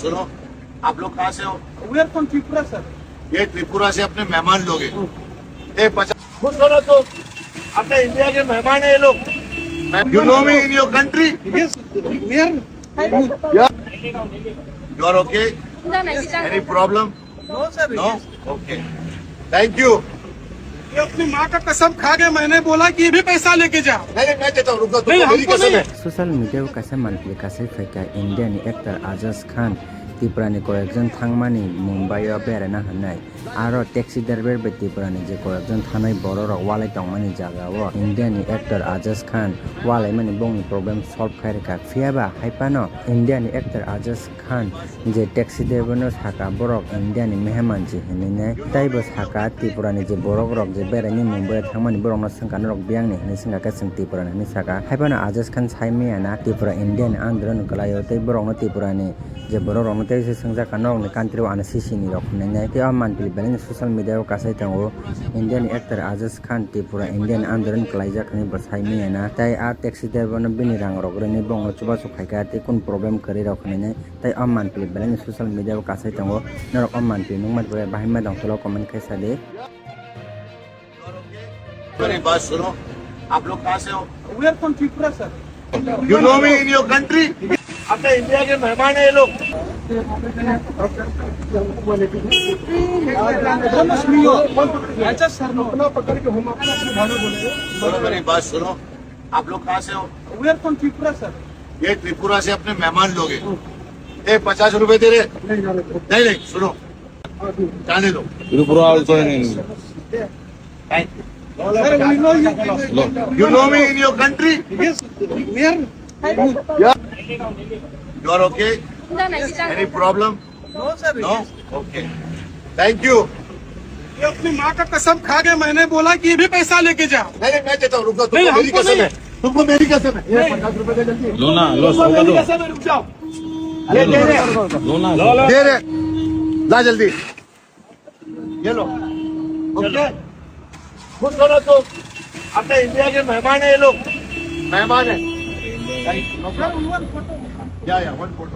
सुनो, आप लोग कहाँ से हो? We are from Tripura sir. ये त्रिपुरा से अपने मेहमान लोग हैं। ये 50 खुद सुनो तो अपने इंडिया के मेहमान है ये लोग। You know me in your country? Yes we are you are okay? Any problem? No sir. No? Okay, thank you. ये अपनी माँ का कसम खा के मैंने बोला कि ये भी पैसा लेके जा। नहीं मैं देता हूँ, रुको, नहीं, तुमको मेरी हमको कसम है। सोशल मिडियायाव कासे मानप्लिकासै फैका इन्डियानि एक्टर आजाज खान त्रिपुरानि कयेकजन थांमानि मुम्बाइआव बेरायना हानाय आरो टेक्सि ड्राइभार बै त्रिपुरानि जे कयेकजन थानाय बर'रक वालाय तंमानि जागायाव इन्डियानि एक्टर आजाज खान वालायमानि बंनि प्रब्लेम सल्भ खायरेखा फियाबा हाइपानो इन्डियानि एक्टर आजाज खान जे टेक्सि ड्राइभारनो साका बरक इन्डियानि मेहमानसि हिनाय ताइबो साका त्रिपुरानि जे बर'रक जे बेरायनि मुम्बाइआव थांमानि बरकनो सोंखानो रक बियांनि हिनाय सोंखाका जों त्रिपुरानि हिनाय साका हाइपानो आजाज खान साइमियाना त्रिपुरा इन्डियानि आन्ध्रन गलायो तै बरकनो त्रिपुरानि जे बर'रकनो तैसे सोंजाकानो रकनि कान्ट्रिआव आनो सिसिनि रक हिनाय तै मानपिल बेलेन सोशल मिडियायाव कासै tango इन्डियानि एक्टर आजाज खान त्रिपुरा इन्डियान आन्दोलन खालायजाखनि बसाइमियाना तै आ टेक्सि ड्राइभारनो बिनि रां रगरनि बंनो चुबासु खायका तै कुन प्रब्लेम करि रखनि तै मानपिल बेलेन सोशल मिडियायाव कासै tango नरक मानपिल नंगमत बरे बाहिमा दंतलो कमेन्ट कैसा दे। मेरी बात सुनो, आप लोग कहाँ से हो? We are from Tripura sir. You know me in your country? अपने इंडिया के मेहमान है ये लोग। अच्छा सर अपना पकड़ के हम अपना भाड़ा बोले। सुनो मेरी बात सुनो, आप लोग कहाँ से हो? We are from Tripura sir. ये त्रिपुरा से अपने मेहमान लोग हैं। ये 50 रुपए दे रहे? नहीं सुनो, जाने दो। Tripura also in Sir, we know you. You know me in your country? Yes, we are. You are okay? Any problem? No sir. No? Okay. Thank you. ये अपनी माँ का कसम खा के मैंने बोला कि ये भी पैसा लेके जा। नहीं मैं देता हूँ, रुको, नहीं, तुमको मेरी हमको कसम नहीं। है। तुमको मेरी कसम है। ये 50 रुपए दे जल्दी। लो ना लो तुमको सौ का मेरी दो कसम है, रुक जाओ। ये दे रहे, लो ना दे रहे, ला जल्दी। ये लो। ओके? खुद सुनो तो अपने इंडिया के मेहमान है ये लोग। मेहमान है। या 1 फोटो।